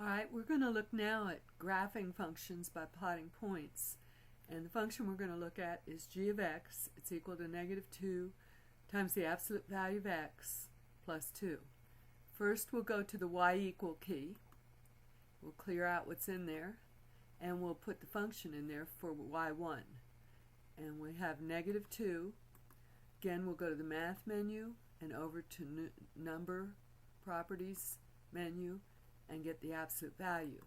Alright, we're going to look now at graphing functions by plotting points. And the function we're going to look at is g of x. It's equal to -2 times the absolute value of x plus 2. First we'll go to the y equal key. We'll clear out what's in there, and we'll put the function in there for y1. And we have -2. Again, we'll go to the math menu and over to number properties menu and get the absolute value.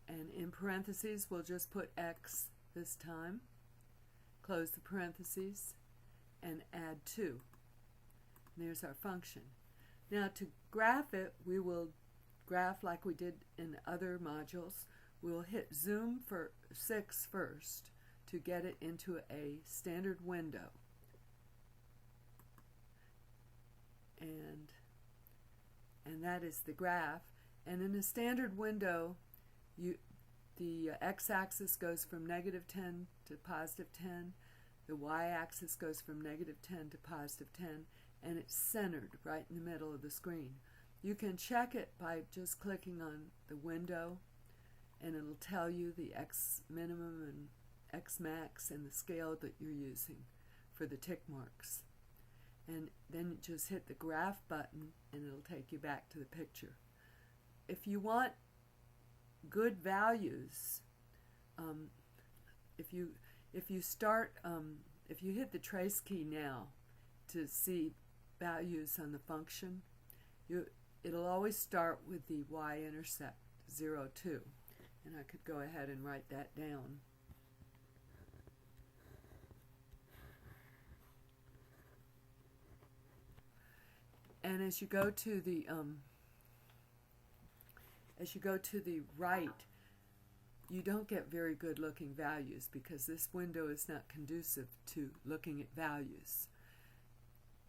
And in parentheses, we'll just put x this time, close the parentheses, and add 2. And there's our function. Now to graph it, we will graph like we did in other modules. We'll hit zoom for 6 first to get it into a standard window. And that is the graph. And in a standard window, the x-axis goes from -10 to +10. The y-axis goes from -10 to +10, and it's centered right in the middle of the screen. You can check it by just clicking on the window, and it'll tell you the x minimum and x max and the scale that you're using for the tick marks. And then you just hit the graph button, and it'll take you back to the picture. If you want good values, if you hit the trace key now to see values on the function, it'll always start with the y-intercept 0, 2. And I could go ahead and write that down. And as you go to the right, you don't get very good looking values because this window is not conducive to looking at values.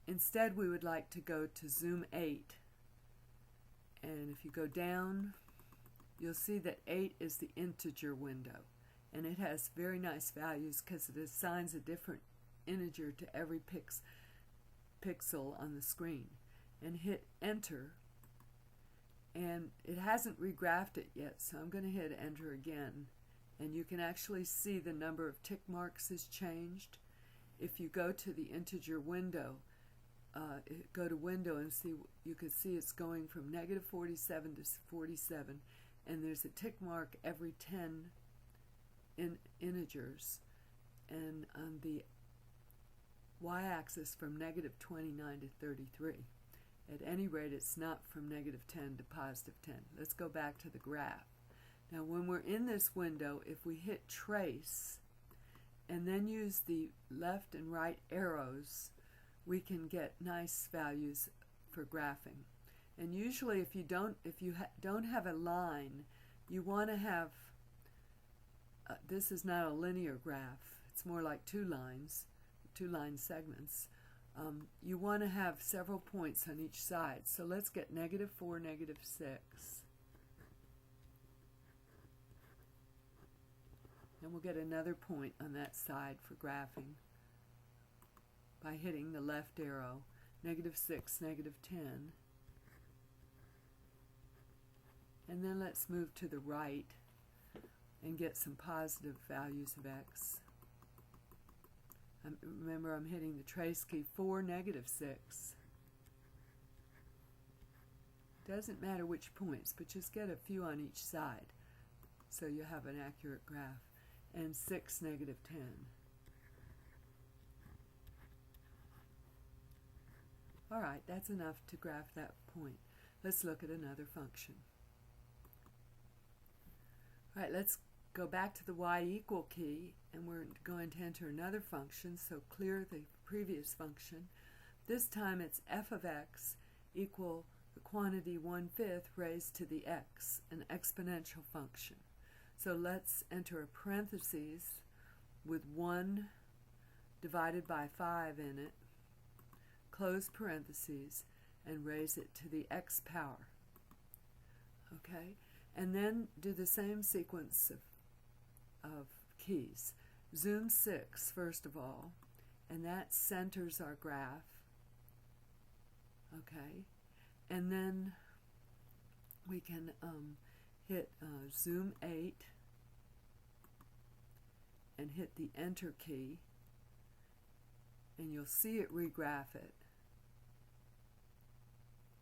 Instead, we would like to go to zoom 8, and if you go down, you'll see that 8 is the integer window, and it has very nice values because it assigns a different integer to every pixel on the screen. And hit enter, and it hasn't regraphed it yet, so I'm going to hit enter again, and you can actually see the number of tick marks is changed. If you go to the integer window, go to window and see, you can see it's going from -47 to 47, and there's a tick mark every 10 integers, and on the y-axis from -29 to 33. At any rate, it's not from -10 to +10. Let's go back to the graph. Now, when we're in this window, if we hit trace and then use the left and right arrows, we can get nice values for graphing. And usually, if you don't have a line, you want to have. This is not a linear graph. It's more like two line segments. You want to have several points on each side. So let's get -4, -6. And we'll get another point on that side for graphing by hitting the left arrow, -6, -10. And then let's move to the right and get some positive values of x. Remember, I'm hitting the trace key 4, -6. Doesn't matter which points, but just get a few on each side so you have an accurate graph. And 6, -10. Alright, that's enough to graph that point. Let's look at another function. Alright, let's go back to the y equal key, and we're going to enter another function, so clear the previous function. This time it's f of x equal the quantity 1/5 raised to the x, an exponential function. So let's enter a parentheses with 1 divided by 5 in it, close parentheses, and raise it to the x power. Okay, and then do the same sequence of keys. Zoom 6 first of all, and that centers our graph. Okay, and then we can hit Zoom 8 and hit the Enter key, and you'll see it regraph it.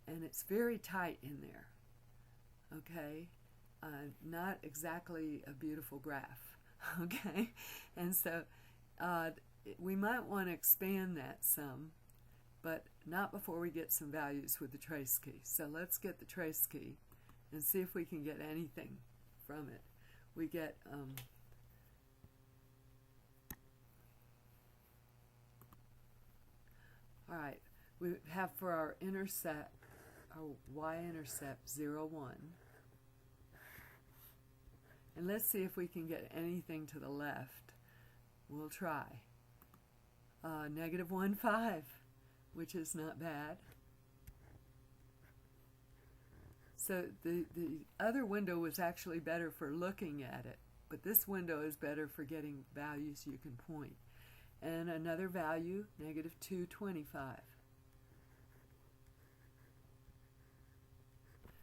And it's very tight in there, okay? Not exactly a beautiful graph, okay? And so we might want to expand that some, but not before we get some values with the trace key. So let's get the trace key and see if we can get anything from it. We get all right, we have for our intercept, our y-intercept 0, 1. And let's see if we can get anything to the left. We'll try. -1, 5, which is not bad. So the other window was actually better for looking at it, but this window is better for getting values you can point. And another value, -2, 25.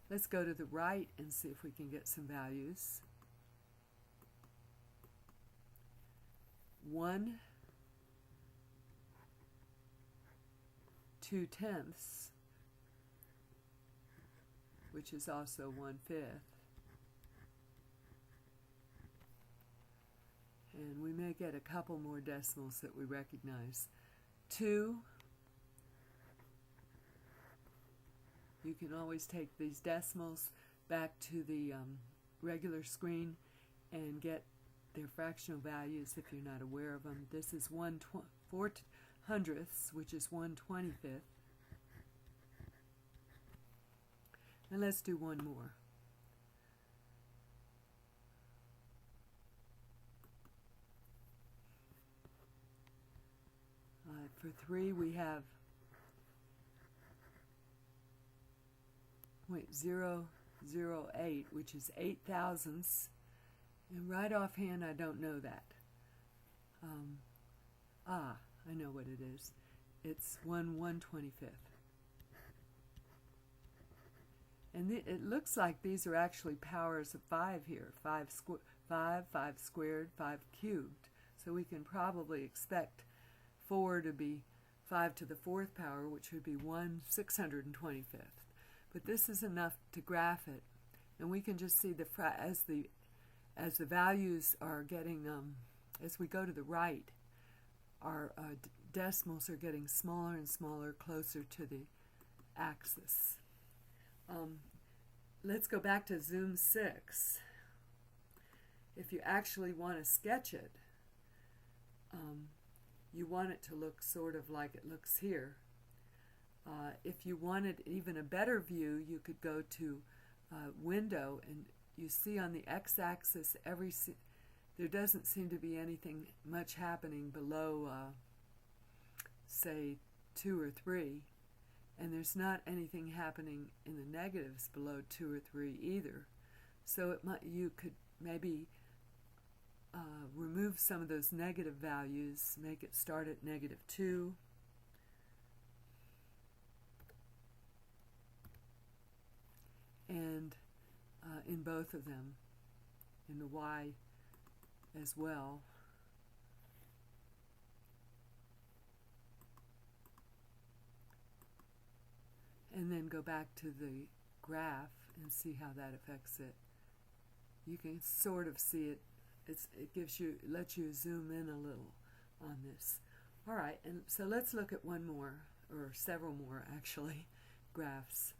Let's go to the right and see if we can get some values. 1, 2/10, which is also 1/5. And we may get a couple more decimals that we recognize. 2, you can always take these decimals back to the regular screen and get their fractional values if you're not aware of them. This is 1/400, which is 1/25. And let's do one more. For 3, we have 0.008, which is 8 thousandths. And right offhand, I don't know that. I know what it is. It's 1/125. And it looks like these are actually powers of 5 here. 5 squared, 5 cubed. So we can probably expect 4 to be 5 to the 4th power, which would be 1/625. But this is enough to graph it, and we can just see as the values are getting, as we go to the right, our decimals are getting smaller and smaller, closer to the axis. Let's go back to Zoom 6. If you actually want to sketch it, you want it to look sort of like it looks here. If you wanted even a better view, you could go to Window, and you see on the x-axis there doesn't seem to be anything much happening below, say, 2 or 3, and there's not anything happening in the negatives below 2 or 3 either. So you could maybe remove some of those negative values, make it start at -2. And in both of them, in the y as well. And then go back to the graph and see how that affects it. You can sort of see it. Lets you zoom in a little on this. All right, and so let's look at one more, or several more actually, graphs.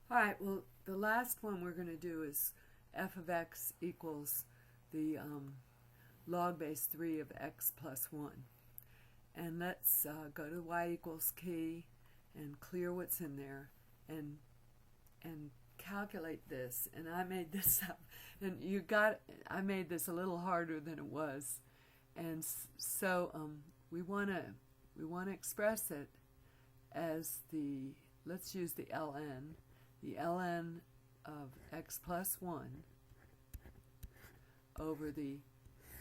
All right, well, the last one we're going to do is f of x equals the log base 3 of x plus 1. And let's go to the y equals key and clear what's in there and calculate this. And I made this up, and I made this a little harder than it was. And so we want to express it as let's use the ln. The ln of x plus 1 over the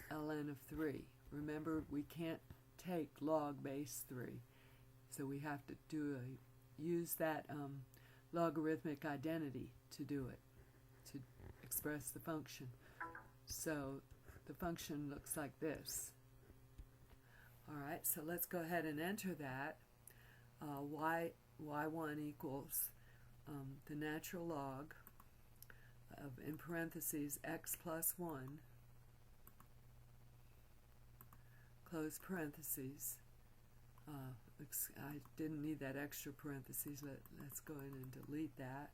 ln of 3. Remember, we can't take log base 3. So we have to use that logarithmic identity to do it, to express the function. So the function looks like this. Alright, so let's go ahead and enter that. y1 equals the natural log of, in parentheses, x plus 1, close parentheses. I didn't need that extra parentheses. Let's go in and delete that.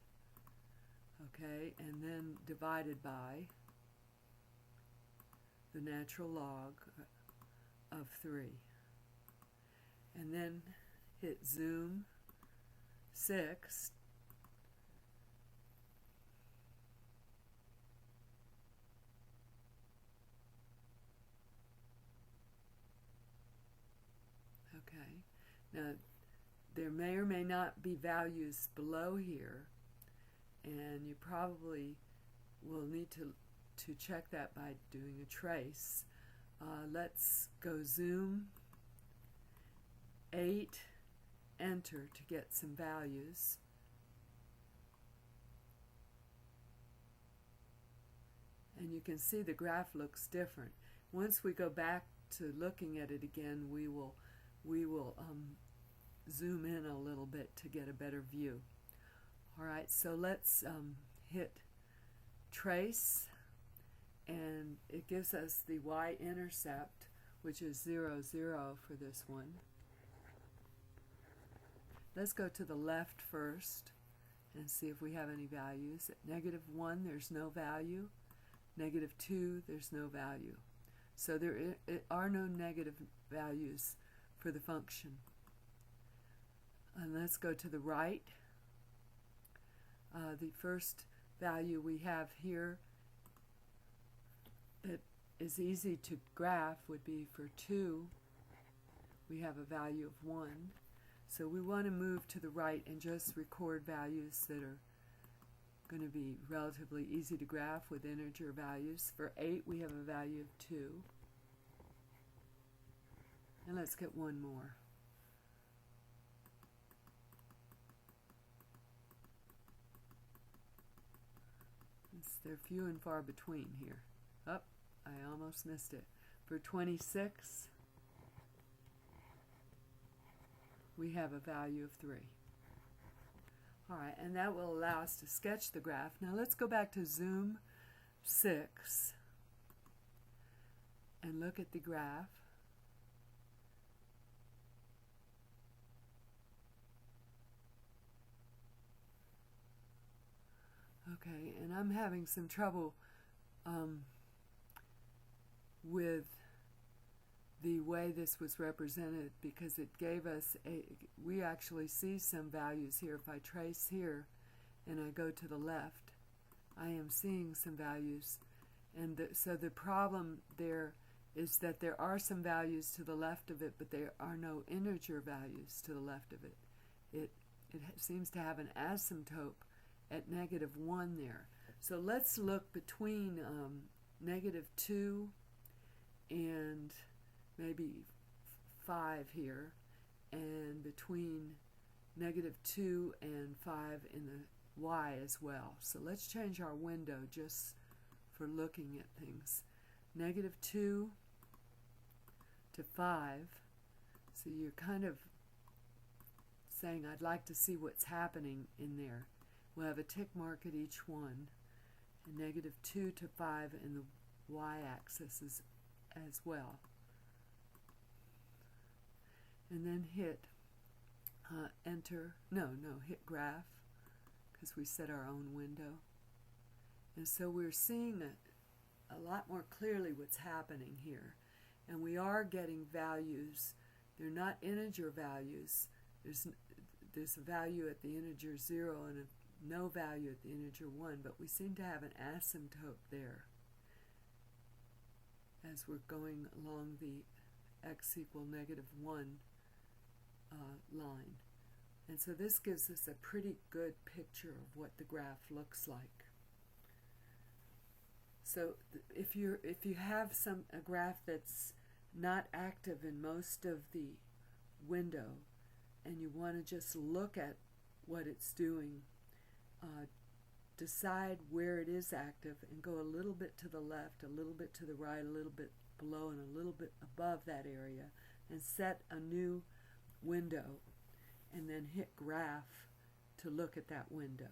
Okay, and then divided by the natural log of 3. And then hit zoom 6. Okay, now there may or may not be values below here, and you probably will need to check that by doing a trace. Let's go zoom 8, enter to get some values. And you can see the graph looks different. Once we go back to looking at it again, we will zoom in a little bit to get a better view. Alright, so let's hit trace, and it gives us the y-intercept, which is 0, 0 for this one. Let's go to the left first and see if we have any values. At -1, there's no value. -2, there's no value. So there are no negative values for the function. And let's go to the right. The first value we have here that is easy to graph would be for 2. We have a value of 1. So we want to move to the right and just record values that are going to be relatively easy to graph with integer values. For 8, we have a value of 2. And let's get one more. They're few and far between here. Oh, I almost missed it. For 26, we have a value of 3. Alright, and that will allow us to sketch the graph. Now let's go back to zoom 6 and look at the graph. Okay, and I'm having some trouble with the way this was represented, because it gave us we actually see some values here. If I trace here and I go to the left, I am seeing some values, and so the problem there is that there are some values to the left of it, but there are no integer values to the left of it. It seems to have an asymptote at -1 there. So let's look between -2 and maybe 5 here, and between -2 and 5 in the y as well. So let's change our window just for looking at things. -2 to 5. So you're kind of saying, I'd like to see what's happening in there. We'll have a tick mark at each one, and -2 to 5 in the y-axis as well. And then hit enter, hit graph, because we set our own window. And so we're seeing a lot more clearly what's happening here. And we are getting values. They're not integer values. There's a value at the integer 0 and no value at the integer 1, but we seem to have an asymptote there as we're going along the x equal -1 line. And so this gives us a pretty good picture of what the graph looks like. So if you have a graph that's not active in most of the window, and you want to just look at what it's doing. Decide where it is active and go a little bit to the left, a little bit to the right, a little bit below, and a little bit above that area, and set a new window, and then hit graph to look at that window.